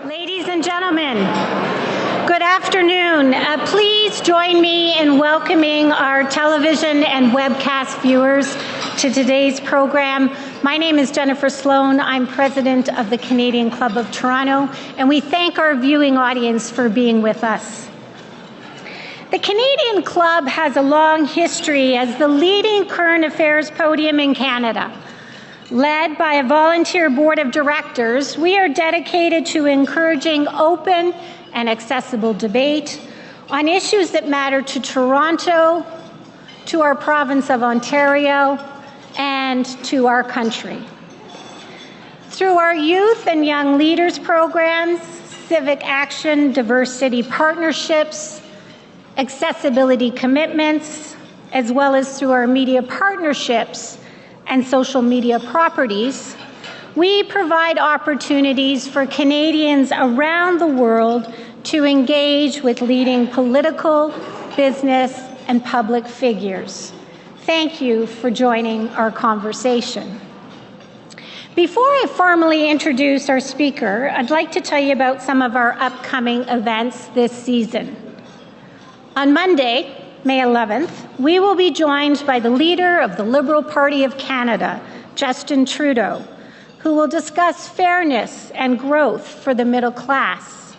Ladies and gentlemen, good afternoon. Please join me in welcoming our television and webcast viewers to today's program. My name is Jennifer Sloan. I'm president of the Canadian Club of Toronto, and we thank our viewing audience for being with us. The Canadian Club has a long history as the leading current affairs podium in Canada. Led by a volunteer board of directors, we are dedicated to encouraging open and accessible debate on issues that matter to Toronto, to our province of Ontario, and to our country. Through our youth and young leaders programs, civic action, diversity partnerships, accessibility commitments, as well as through our media partnerships and social media properties, we provide opportunities for Canadians around the world to engage with leading political, business, and public figures. Thank you for joining our conversation. Before I formally introduce our speaker, I'd like to tell you about some of our upcoming events this season. On Monday, May 11th, we will be joined by the leader of the Liberal Party of Canada, Justin Trudeau, who will discuss fairness and growth for the middle class.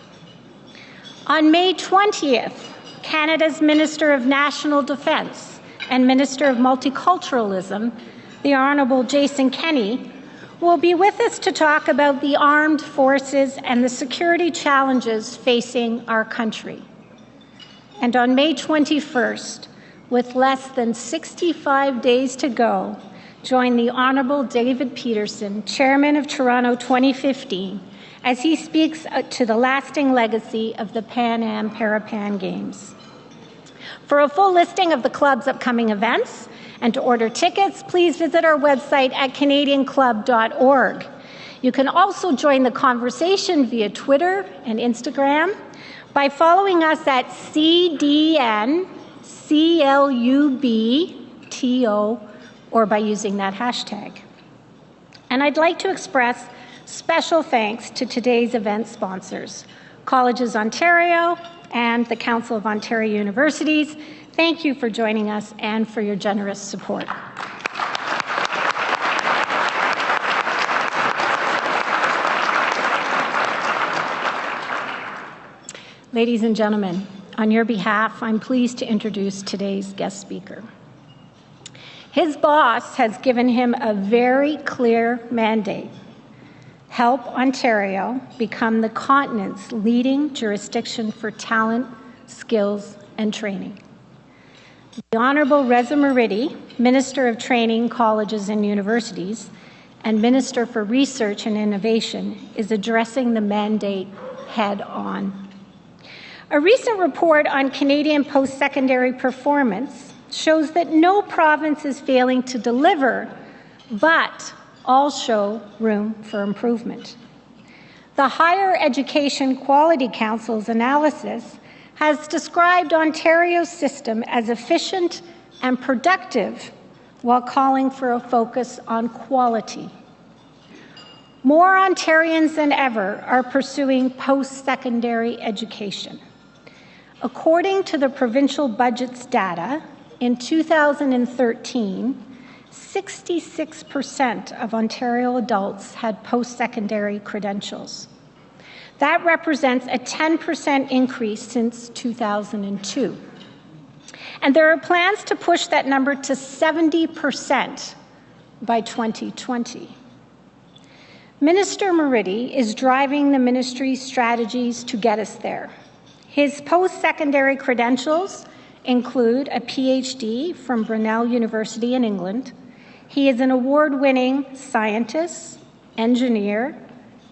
On May 20th, Canada's Minister of National Defence and Minister of Multiculturalism, the Honourable Jason Kenney, will be with us to talk about the armed forces and the security challenges facing our country. And on May 21st, with less than 65 days to go, join the Honourable David Peterson, Chairman of Toronto 2015, as he speaks to the lasting legacy of the Pan Am Parapan Games. For a full listing of the club's upcoming events and to order tickets, please visit our website at canadianclub.org. You can also join the conversation via Twitter and Instagram by following us at CDNCLUBTO or by using that hashtag. And I'd like to express special thanks to today's event sponsors, Colleges Ontario and the Council of Ontario Universities. Thank you for joining us and for your generous support. Ladies and gentlemen, on your behalf, I'm pleased to introduce today's guest speaker. His boss has given him a very clear mandate: help Ontario become the continent's leading jurisdiction for talent, skills, and training. The Honourable Reza Moridi, Minister of Training, Colleges and Universities, and Minister for Research and Innovation, is addressing the mandate head-on. A recent report on Canadian post-secondary performance shows that no province is failing to deliver, but all show room for improvement. The Higher Education Quality Council's analysis has described Ontario's system as efficient and productive while calling for a focus on quality. More Ontarians than ever are pursuing post-secondary education. According to the provincial budget's data, in 2013, 66% of Ontario adults had post-secondary credentials. That represents a 10% increase since 2002. And there are plans to push that number to 70% by 2020. Minister Moridi is driving the ministry's strategies to get us there. His post-secondary credentials include a PhD from Brunel University in England. He is an award-winning scientist, engineer,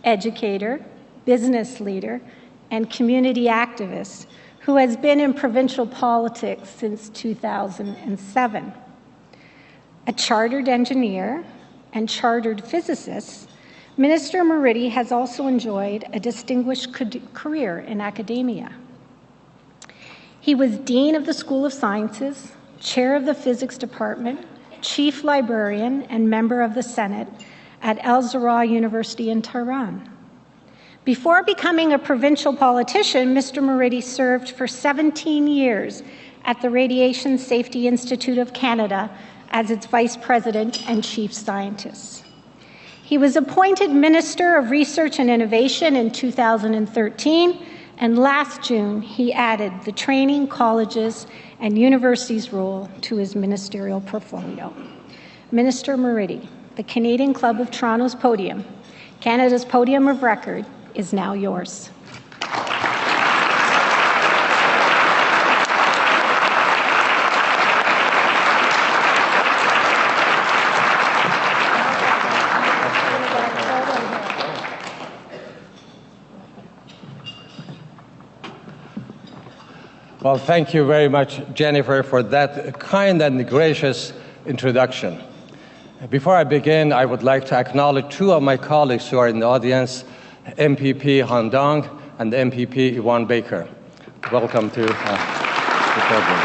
educator, business leader, and community activist who has been in provincial politics since 2007. A chartered engineer and chartered physicist, Minister Moridi has also enjoyed a distinguished career in academia. He was Dean of the School of Sciences, Chair of the Physics Department, Chief Librarian, and Member of the Senate at Al-Zahra University in Tehran. Before becoming a provincial politician, Mr. Moridi served for 17 years at the Radiation Safety Institute of Canada as its vice president and chief scientist. He was appointed Minister of Research and Innovation in 2013, and last June he added the training, colleges, and universities role to his ministerial portfolio. Minister Moridi, the Canadian Club of Toronto's podium, Canada's podium of record, is now yours. Well, thank you very much, Jennifer, for that kind and gracious introduction. Before I begin, I would like to acknowledge two of my colleagues who are in the audience, MPP Han Dong and MPP Yvonne Baker. Welcome to the program.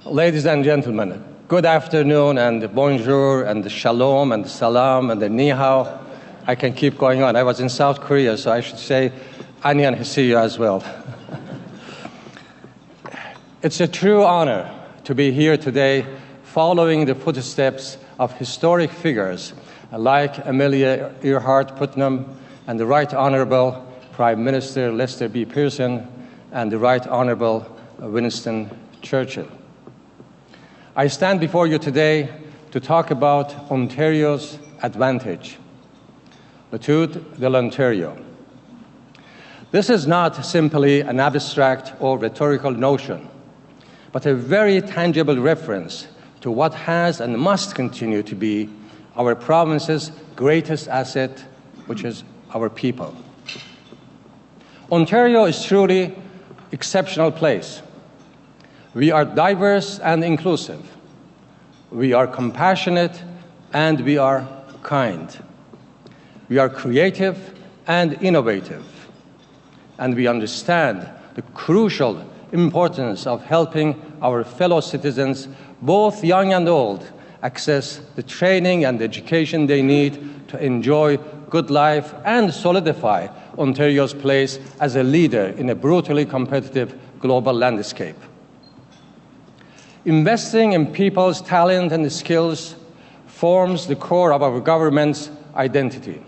Ladies and gentlemen, good afternoon and bonjour and shalom and salam and ni hao. I can keep going on. I was in South Korea, so I should say annyeonghaseyo as well. It's a true honor to be here today following the footsteps of historic figures like Amelia Earhart Putnam and the Right Honourable Prime Minister Lester B. Pearson and the Right Honourable Winston Churchill. I stand before you today to talk about Ontario's advantage. L'étude de l'Ontario. This is not simply an abstract or rhetorical notion, but a very tangible reference to what has and must continue to be our province's greatest asset, which is our people. Ontario is truly an exceptional place. We are diverse and inclusive. We are compassionate and we are kind. We are creative and innovative, and we understand the crucial importance of helping our fellow citizens, both young and old, access the training and education they need to enjoy good life and solidify Ontario's place as a leader in a brutally competitive global landscape. Investing in people's talent and skills forms the core of our government's identity.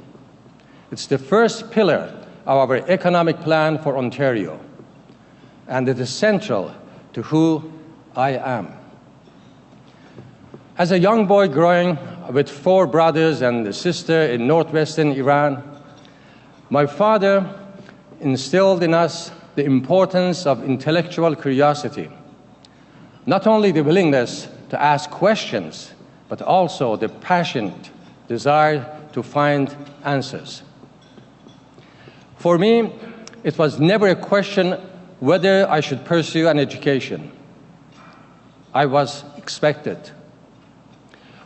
It's the first pillar of our economic plan for Ontario, and it is central to who I am. As a young boy growing with 4 brothers and a sister in northwestern Iran, my father instilled in us the importance of intellectual curiosity, not only the willingness to ask questions, but also the passionate desire to find answers. For me, it was never a question whether I should pursue an education. I was expected.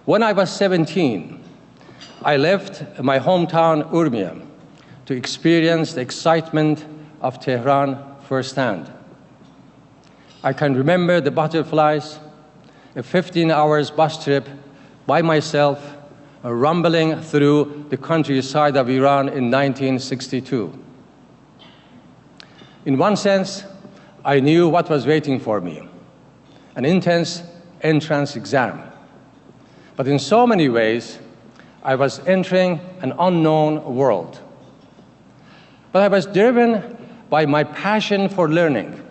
When I was 17, I left my hometown Urmia to experience the excitement of Tehran firsthand. I can remember the butterflies, a 15-hour bus trip by myself, rumbling through the countryside of Iran in 1962. In one sense, I knew what was waiting for me, an intense entrance exam. But in so many ways, I was entering an unknown world. But I was driven by my passion for learning.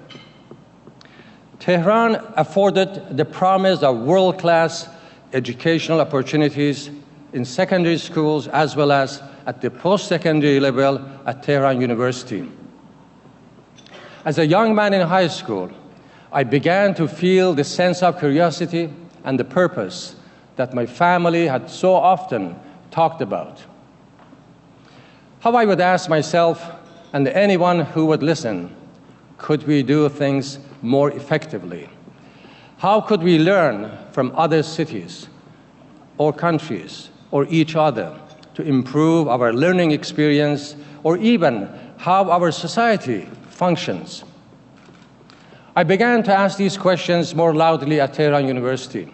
Tehran afforded the promise of world-class educational opportunities in secondary schools as well as at the post-secondary level at Tehran University. As a young man in high school, I began to feel the sense of curiosity and the purpose that my family had so often talked about. How I would ask myself and anyone who would listen, could we do things more effectively? How could we learn from other cities or countries or each other to improve our learning experience or even how our society functions? I began to ask these questions more loudly at Tehran University,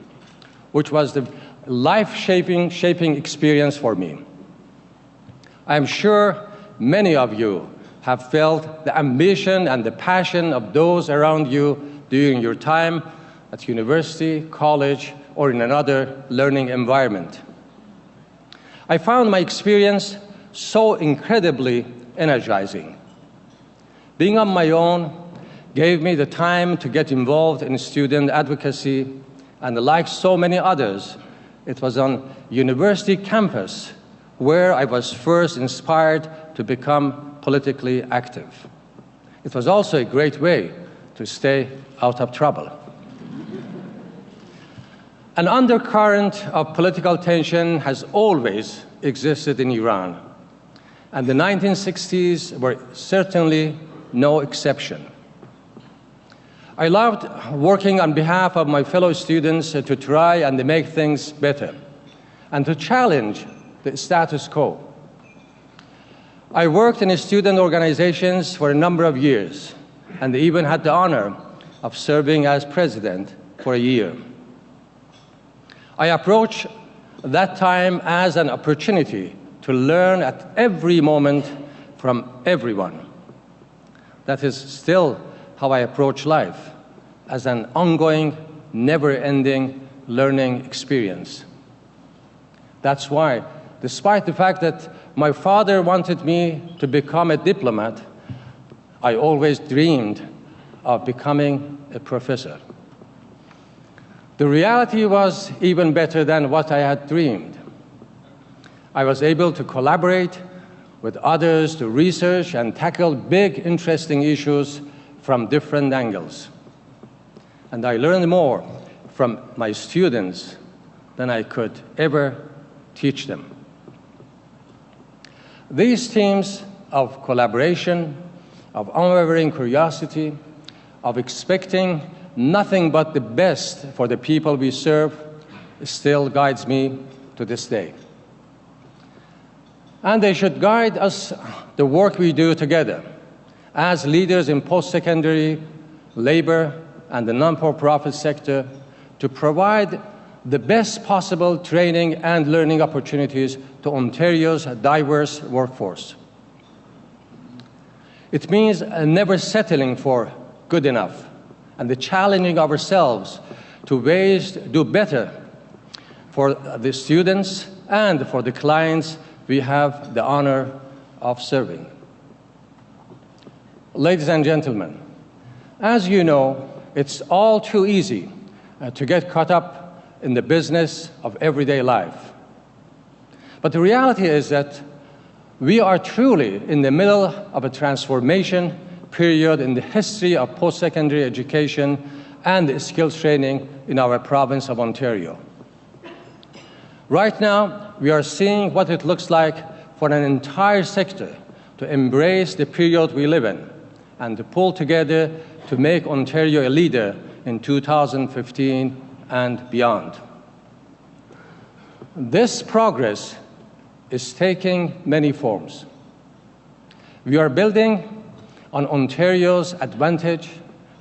which was the life-shaping experience for me. I am sure many of you have felt the ambition and the passion of those around you during your time at university, college, or in another learning environment. I found my experience so incredibly energizing. Being on my own gave me the time to get involved in student advocacy, and like so many others, it was on university campus where I was first inspired to become politically active. It was also a great way to stay out of trouble. An undercurrent of political tension has always existed in Iran, and the 1960s were certainly no exception. I loved working on behalf of my fellow students to try and make things better and to challenge the status quo. I worked in student organizations for a number of years and even had the honor of serving as president for a year. I approached that time as an opportunity to learn at every moment from everyone. That is still how I approach life, as an ongoing, never-ending learning experience. That's why, despite the fact that my father wanted me to become a diplomat, I always dreamed of becoming a professor. The reality was even better than what I had dreamed. I was able to collaborate with others to research and tackle big, interesting issues from different angles. And I learned more from my students than I could ever teach them. These themes of collaboration, of unwavering curiosity, of expecting nothing but the best for the people we serve still guides me to this day. And they should guide us, the work we do together, as leaders in post-secondary, labor, and the non-for-profit sector, to provide the best possible training and learning opportunities to Ontario's diverse workforce. It means never settling for good enough and the challenging ourselves to ways to do better for the students and for the clients we have the honor of serving. Ladies and gentlemen, as you know, it's all too easy to get caught up in the business of everyday life. But the reality is that we are truly in the middle of a transformation period in the history of post-secondary education and skills training in our province of Ontario. Right now, we are seeing what it looks like for an entire sector to embrace the period we live in and to pull together to make Ontario a leader in 2015 and beyond. This progress is taking many forms. We are building on Ontario's advantage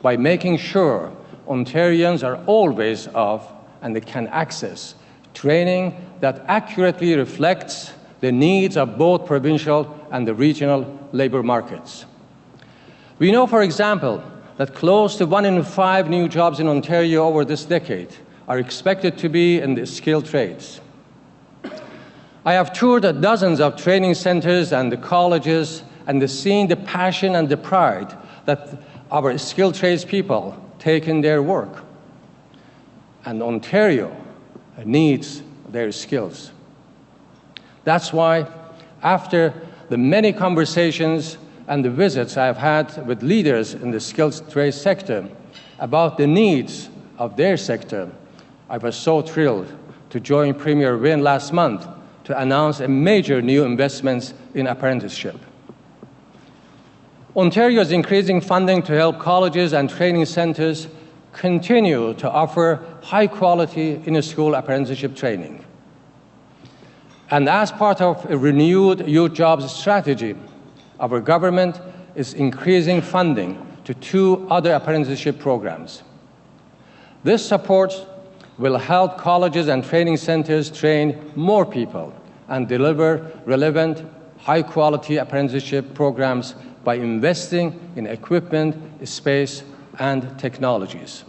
by making sure Ontarians are always of and they can access training that accurately reflects the needs of both provincial and the regional labor markets. We know, for example, that close to 1 in 5 new jobs in Ontario over this decade are expected to be in the skilled trades. I have toured dozens of training centers and the colleges and seen the passion and the pride that our skilled tradespeople take in their work. And Ontario needs their skills. That's why, after the many conversations and the visits I've had with leaders in the skilled trade sector about the needs of their sector, I was so thrilled to join Premier Wynne last month to announce a major new investments in apprenticeship. Ontario is increasing funding to help colleges and training centers continue to offer high-quality in-school apprenticeship training. And as part of a renewed youth jobs strategy, our government is increasing funding to 2 other apprenticeship programs. This supports will help colleges and training centers train more people and deliver relevant, high-quality apprenticeship programs by investing in equipment, space, and technologies.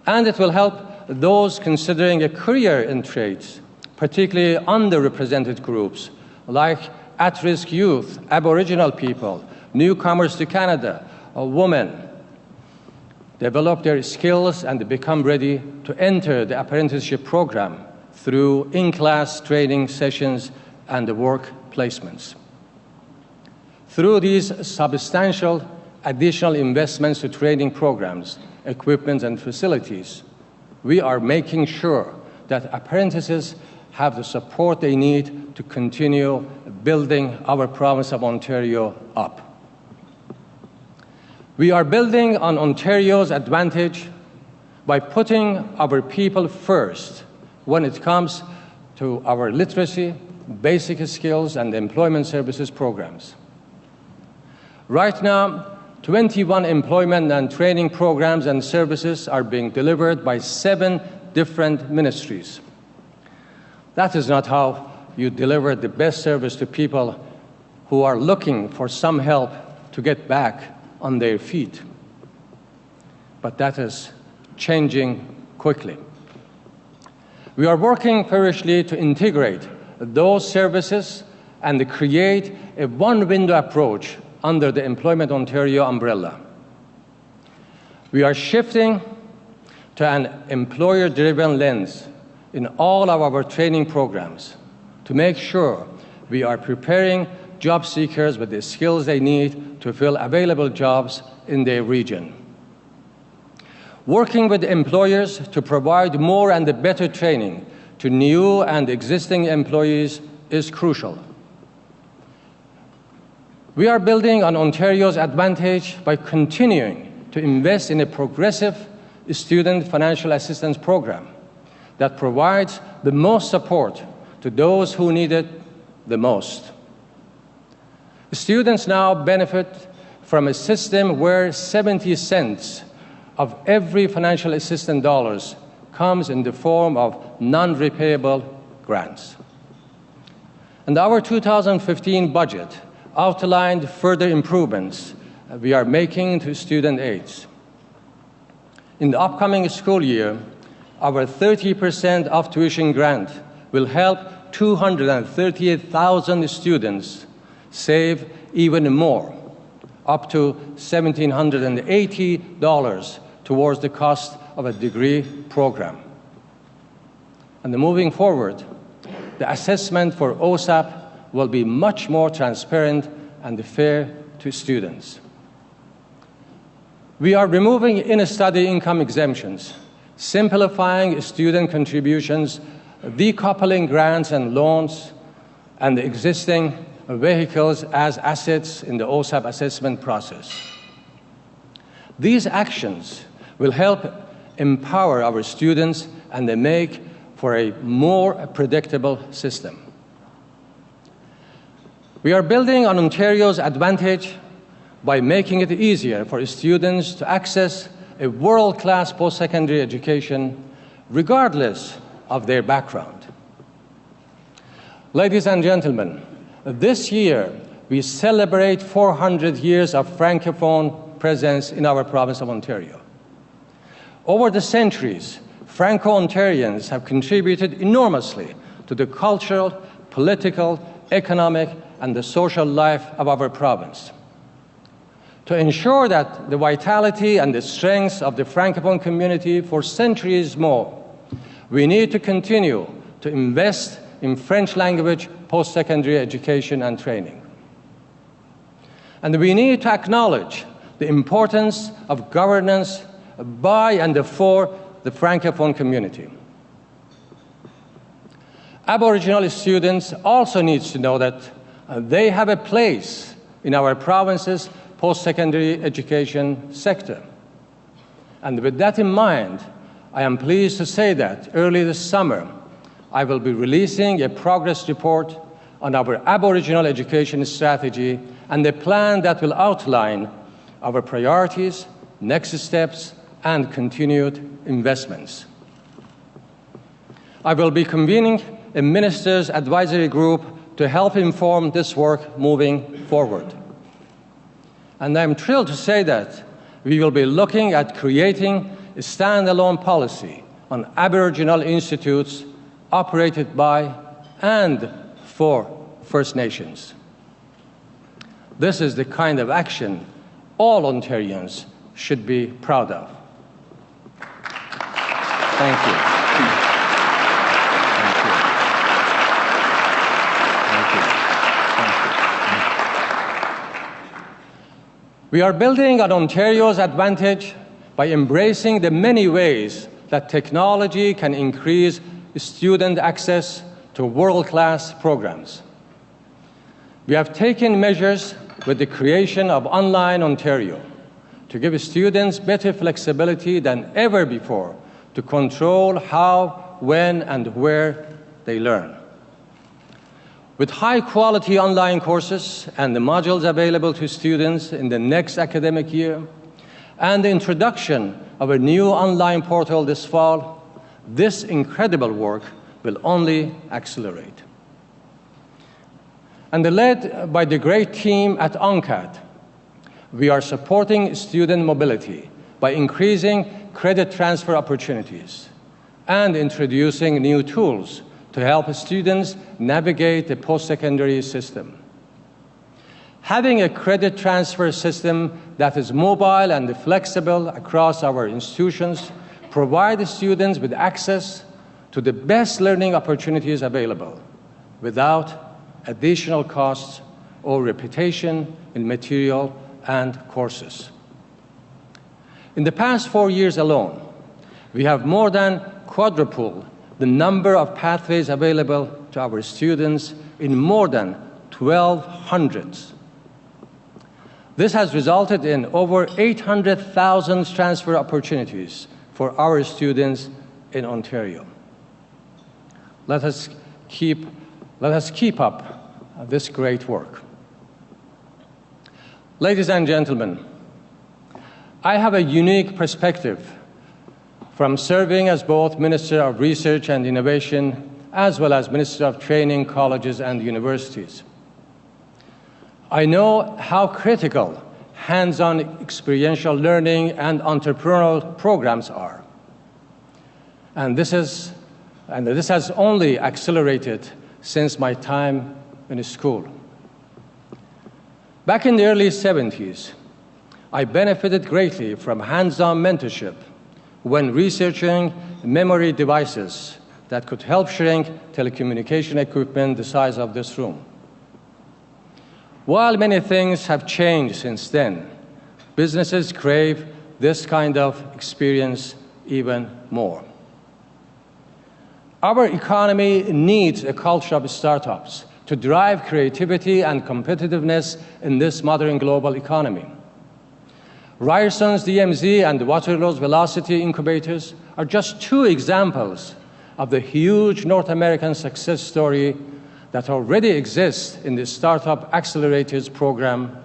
And it will help those considering a career in trades, particularly underrepresented groups like at-risk youth, Aboriginal people, newcomers to Canada, women, develop their skills and become ready to enter the apprenticeship program through in-class training sessions and work placements. Through these substantial additional investments to training programs, equipment, and facilities, we are making sure that apprentices have the support they need to continue building our province of Ontario up. We are building on Ontario's advantage by putting our people first when it comes to our literacy, basic skills, and employment services programs. Right now, 21 employment and training programs and services are being delivered by 7 different ministries. That is not how you deliver the best service to people who are looking for some help to get back on their feet. But that is changing quickly. We are working feverishly to integrate those services and create a one-window approach under the Employment Ontario umbrella. We are shifting to an employer-driven lens in all of our training programs to make sure we are preparing job seekers with the skills they need to fill available jobs in their region. Working with employers to provide more and better training to new and existing employees is crucial. We are building on Ontario's advantage by continuing to invest in a progressive student financial assistance program that provides the most support to those who need it the most. Students now benefit from a system where 70 cents of every financial assistance dollars comes in the form of non-repayable grants. And our 2015 budget outlined further improvements we are making to student aids. In the upcoming school year, our 30% off tuition grant will help 238,000 students save even more, up to $1,780 towards the cost of a degree program. And moving forward, the assessment for OSAP will be much more transparent and fair to students. We are removing in-study income exemptions, simplifying student contributions, decoupling grants and loans, and existing vehicles as assets in the OSAP assessment process. These actions will help empower our students and make for a more predictable system. We are building on Ontario's advantage by making it easier for students to access a world-class post-secondary education regardless of their background. Ladies and gentlemen, this year we celebrate 400 years of Francophone presence in our province of Ontario. Over the centuries, Franco-Ontarians have contributed enormously to the cultural, political, economic, and the social life of our province. To ensure that the vitality and the strength of the Francophone community for centuries more, we need to continue to invest in French language post-secondary education and training. And we need to acknowledge the importance of governance by and for the Francophone community. Aboriginal students also need to know that they have a place in our province's post-secondary education sector. And with that in mind, I am pleased to say that early this summer, I will be releasing a progress report on our Aboriginal education strategy and a plan that will outline our priorities, next steps, and continued investments. I will be convening a Ministers' Advisory Group to help inform this work moving forward. And I'm thrilled to say that we will be looking at creating a standalone policy on Aboriginal institutes operated by and for First Nations. This is the kind of action all Ontarians should be proud of. Thank you. We are building on Ontario's advantage by embracing the many ways that technology can increase student access to world-class programs. We have taken measures with the creation of Online Ontario to give students better flexibility than ever before to control how, when, and where they learn. With high-quality online courses and the modules available to students in the next academic year, and the introduction of a new online portal this fall, this incredible work will only accelerate. And led by the great team at ONCAD, we are supporting student mobility by increasing credit transfer opportunities and introducing new tools to help students navigate the post-secondary system. Having a credit transfer system that is mobile and flexible across our institutions provides students with access to the best learning opportunities available without additional costs or repetition in material and courses. In the past 4 years alone, we have more than quadrupled the number of pathways available to our students in more than 1,200. This has resulted in over 800,000 transfer opportunities for our students in Ontario. Let us keep up this great work. Ladies and gentlemen, I have a unique perspective from serving as both Minister of Research and Innovation as well as Minister of Training, Colleges and Universities. I know how critical hands-on experiential learning and entrepreneurial programs are. And this has only accelerated since my time in school. Back in the early 70s, I benefited greatly from hands-on mentorship when researching memory devices that could help shrink telecommunication equipment the size of this room. While many things have changed since then, businesses crave this kind of experience even more. Our economy needs a culture of startups to drive creativity and competitiveness in this modern global economy. Ryerson's DMZ and Waterloo's Velocity incubators are just two examples of the huge North American success story that already exists in the Startup Accelerators program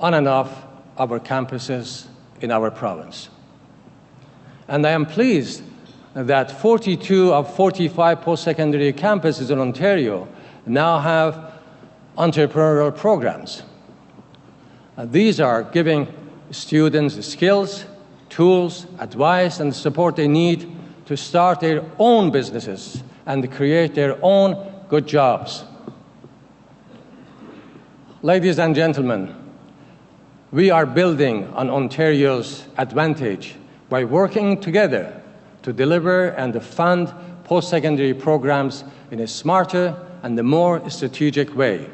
on and off our campuses in our province. And I am pleased that 42 of 45 post-secondary campuses in Ontario now have entrepreneurial programs. These are giving students the skills, tools, advice, and support they need to start their own businesses and create their own good jobs. Ladies and gentlemen, we are building on Ontario's advantage by working together to deliver and fund post-secondary programs in a smarter and a more strategic way.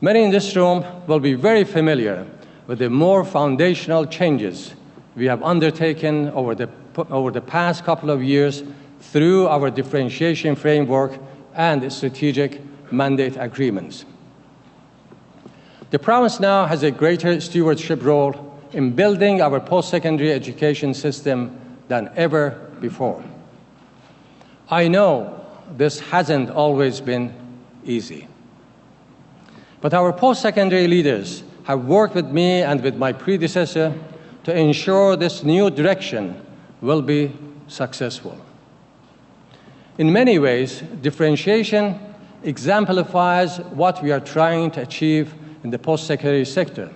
Many in this room will be very familiar with the more foundational changes we have undertaken over the past couple of years through our differentiation framework and strategic mandate agreements. The province now has a greater stewardship role in building our post-secondary education system than ever before. I know this hasn't always been easy, but our post-secondary leaders have worked with me and with my predecessor to ensure this new direction will be successful. In many ways, differentiation exemplifies what we are trying to achieve in the post-secondary sector.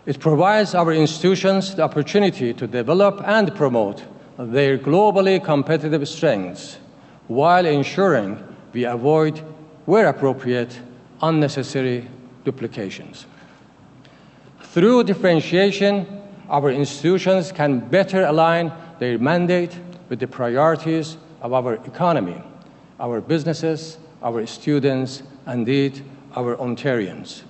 It provides our institutions the opportunity to develop and promote their globally competitive strengths while ensuring we avoid, where appropriate, unnecessary duplications. Through differentiation, our institutions can better align their mandate with the priorities of our economy, our businesses, our students, and indeed our Ontarians.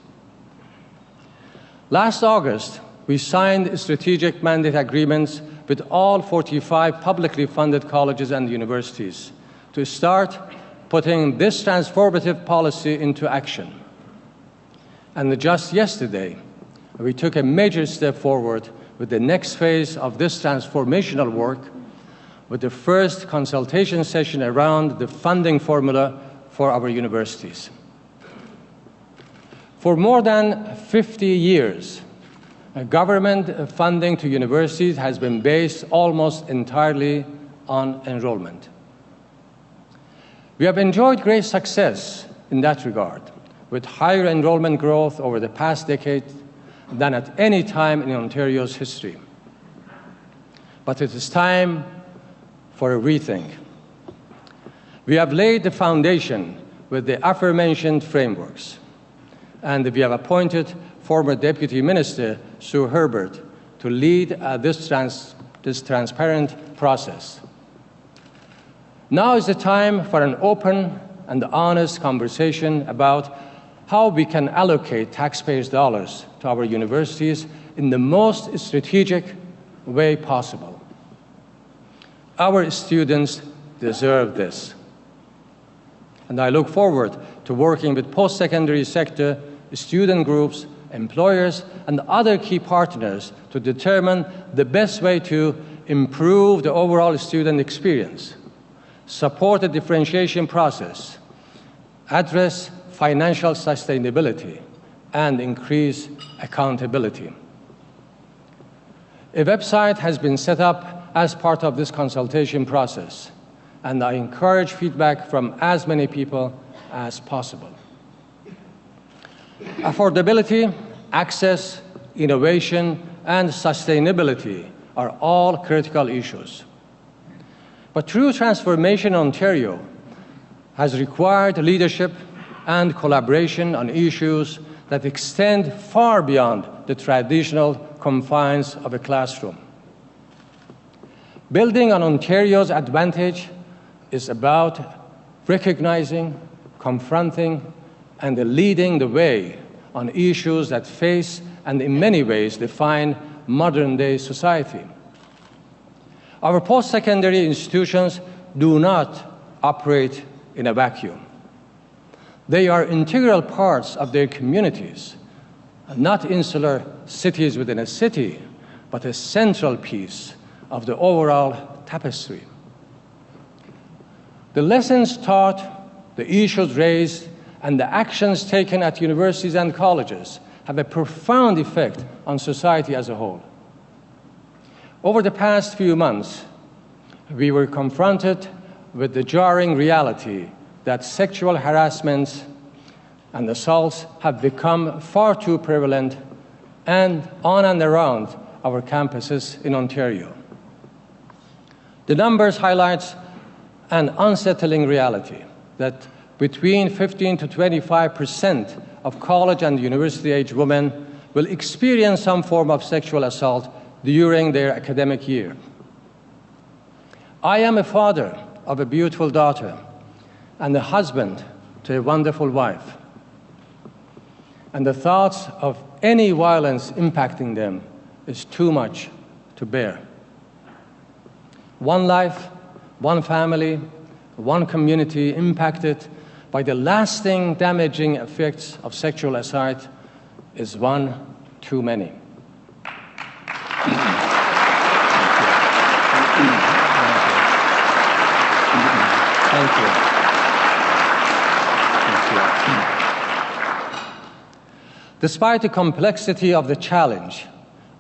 Last August, we signed strategic mandate agreements with all 45 publicly funded colleges and universities to start putting this transformative policy into action. And just yesterday, we took a major step forward with the next phase of this transformational work with the first consultation session around the funding formula for our universities. For more than 50 years, government funding to universities has been based almost entirely on enrollment. We have enjoyed great success in that regard, with higher enrollment growth over the past decade than at any time in Ontario's history. But it is time for a rethink. We have laid the foundation with the aforementioned frameworks, and we have appointed former Deputy Minister Sue Herbert to lead this transparent process. Now is the time for an open and honest conversation about how we can allocate taxpayers' dollars to our universities in the most strategic way possible. Our students deserve this. And I look forward to working with post-secondary sector, student groups, employers, and other key partners to determine the best way to improve the overall student experience, support the differentiation process, address financial sustainability, and increase accountability. A website has been set up as part of this consultation process, and I encourage feedback from as many people as possible. Affordability, access, innovation, and sustainability are all critical issues. But true transformation in Ontario has required leadership and collaboration on issues that extend far beyond the traditional confines of a classroom. Building on Ontario's advantage is about recognizing, confronting, and leading the way on issues that face and in many ways define modern-day society. Our post-secondary institutions do not operate in a vacuum. They are integral parts of their communities, not insular cities within a city, but a central piece of the overall tapestry. The lessons taught, the issues raised, and the actions taken at universities and colleges have a profound effect on society as a whole. Over the past few months, we were confronted with the jarring reality that sexual harassment and assaults have become far too prevalent and on and around our campuses in Ontario. The numbers highlight an unsettling reality that between 15 to 25% of college and university-age women will experience some form of sexual assault during their academic year. I am a father of a beautiful daughter and a husband to a wonderful wife. And the thoughts of any violence impacting them is too much to bear. One life, one family, one community impacted by the lasting damaging effects of sexual assault is one too many. Thank you. Despite the complexity of the challenge,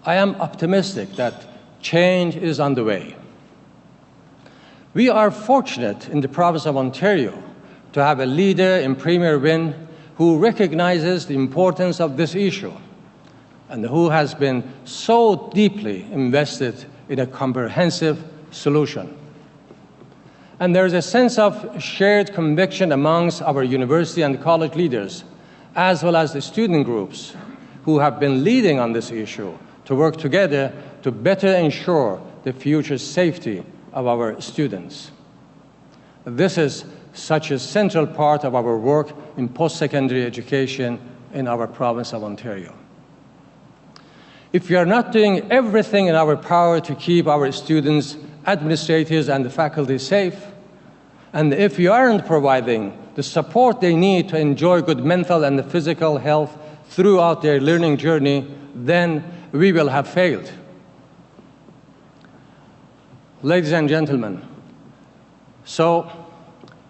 I am optimistic that change is on the way. We are fortunate in the province of Ontario to have a leader in Premier Wynne who recognizes the importance of this issue and who has been so deeply invested in a comprehensive solution. And there is a sense of shared conviction amongst our university and college leaders, as well as the student groups who have been leading on this issue, to work together to better ensure the future safety of our students. This is such a central part of our work in post-secondary education in our province of Ontario. If we are not doing everything in our power to keep our students, administrators, and the faculty safe, and if we aren't providing the support they need to enjoy good mental and physical health throughout their learning journey, then we will have failed. Ladies and gentlemen, so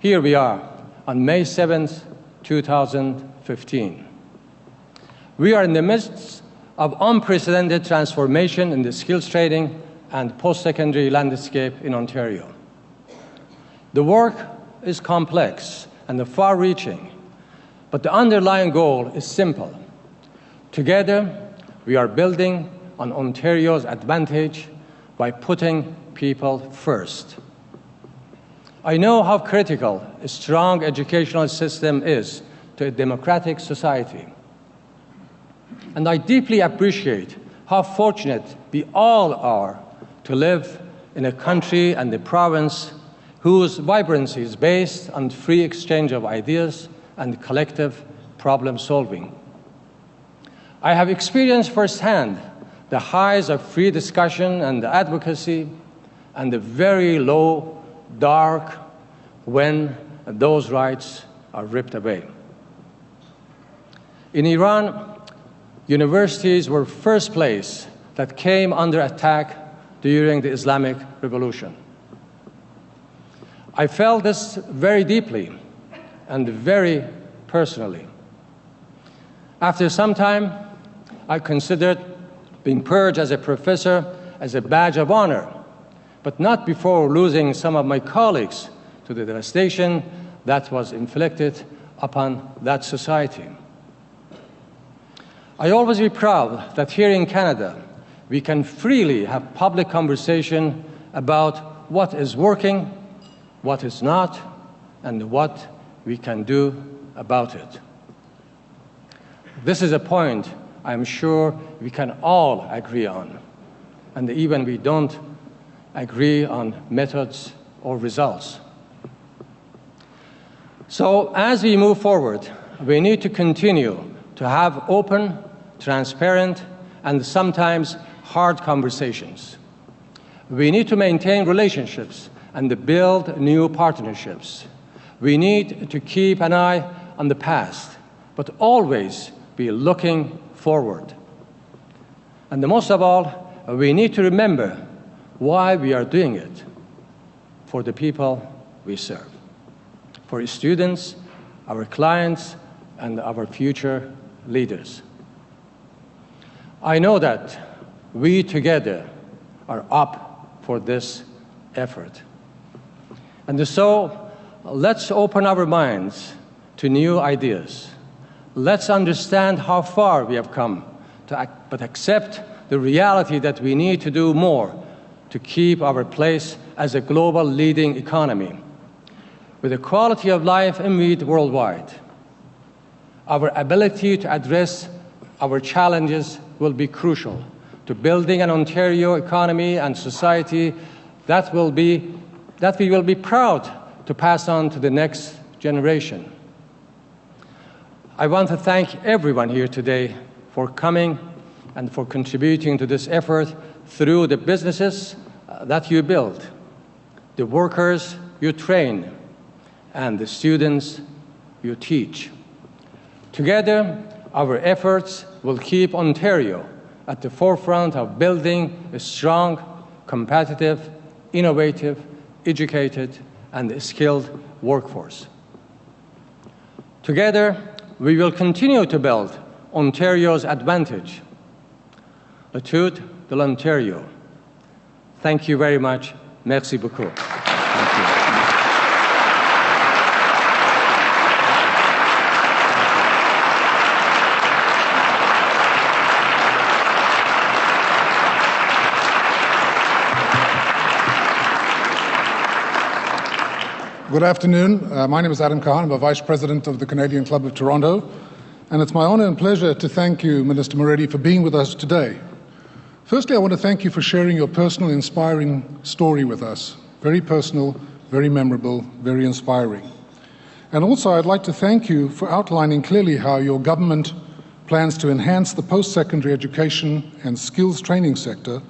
here we are on May 7th, 2015. We are in the midst of unprecedented transformation in the skills training and post-secondary landscape in Ontario. The work is complex and far-reaching, but the underlying goal is simple. Together, we are building on Ontario's advantage by putting people first. I know how critical a strong educational system is to a democratic society. And I deeply appreciate how fortunate we all are to live in a country and a province whose vibrancy is based on free exchange of ideas and collective problem solving. I have experienced firsthand the highs of free discussion and advocacy and the very low, dark, when those rights are ripped away. In Iran, universities were first place that came under attack during the Islamic Revolution. I felt this very deeply and very personally. After some time, I considered being purged as a professor as a badge of honor, but not before losing some of my colleagues to the devastation that was inflicted upon that society. I always be proud that here in Canada, we can freely have public conversation about what is working, what is not, and what we can do about it. This is a point I'm sure we can all agree on, and even we don't agree on methods or results. So as we move forward, we need to continue to have open, transparent, and sometimes hard conversations. We need to maintain relationships and build new partnerships. We need to keep an eye on the past, but always be looking forward. And most of all, we need to remember why we are doing it: for the people we serve, for students, our clients, and our future leaders. I know that we together are up for this effort. And so, let's open our minds to new ideas. Let's understand how far we have come, but accept the reality that we need to do more to keep our place as a global leading economy, with a quality of life envied worldwide. Our ability to address our challenges will be crucial to building an Ontario economy and society that we will be proud to pass on to the next generation. I want to thank everyone here today for coming and for contributing to this effort through the businesses that you build, the workers you train, and the students you teach. Together, our efforts will keep Ontario at the forefront of building a strong, competitive, innovative, educated, and skilled workforce. Together, we will continue to build Ontario's advantage. L'étude de l'Ontario. Thank you very much. Merci beaucoup. Thank you. Good afternoon. My name is Adam Kahan. I'm a Vice President of the Canadian Club of Toronto. And it's my honor and pleasure to thank you, Minister Moridi, for being with us today. Firstly, I want to thank you for sharing your personal, inspiring story with us. Very personal, very memorable, very inspiring. And also, I'd like to thank you for outlining clearly how your government plans to enhance the post-secondary education and skills training sector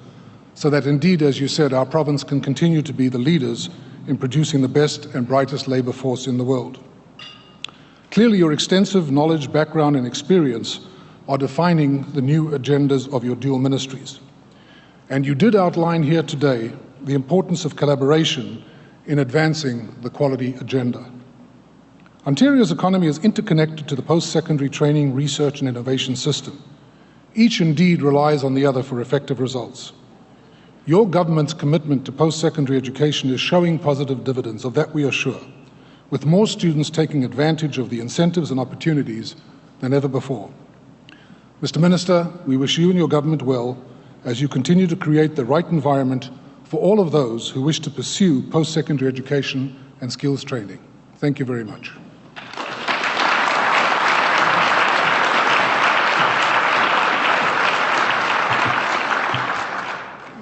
so that indeed, as you said, our province can continue to be the leaders in producing the best and brightest labour force in the world. Clearly, your extensive knowledge, background and experience are defining the new agendas of your dual ministries. And you did outline here today the importance of collaboration in advancing the quality agenda. Ontario's economy is interconnected to the post-secondary training, research and innovation system. Each indeed relies on the other for effective results. Your government's commitment to post-secondary education is showing positive dividends, of that we are sure, with more students taking advantage of the incentives and opportunities than ever before. Mr. Minister, we wish you and your government well as you continue to create the right environment for all of those who wish to pursue post-secondary education and skills training. Thank you very much.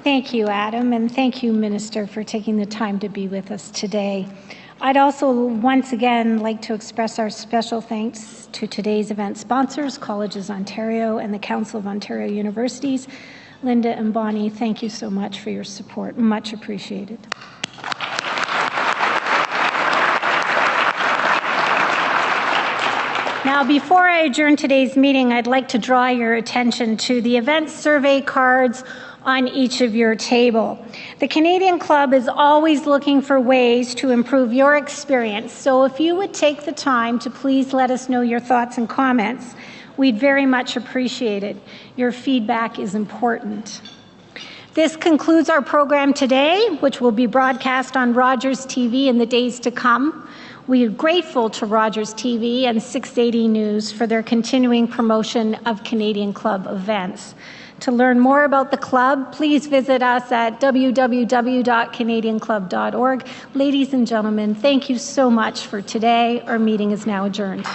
Thank you, Adam, and thank you, Minister, for taking the time to be with us today. I'd also once again like to express our special thanks to today's event sponsors, Colleges Ontario and the Council of Ontario Universities. Linda and Bonnie, thank you so much for your support. Much appreciated. Now, before I adjourn today's meeting, I'd like to draw your attention to the event survey cards on each of your table. The Canadian Club is always looking for ways to improve your experience, so if you would take the time to please let us know your thoughts and comments, we'd very much appreciate it. Your feedback is important. This concludes our program today, which will be broadcast on Rogers TV in the days to come. We are grateful to Rogers TV and 680 News for their continuing promotion of Canadian Club events. To learn more about the club, please visit us at www.canadianclub.org. Ladies and gentlemen, thank you so much for today. Our meeting is now adjourned.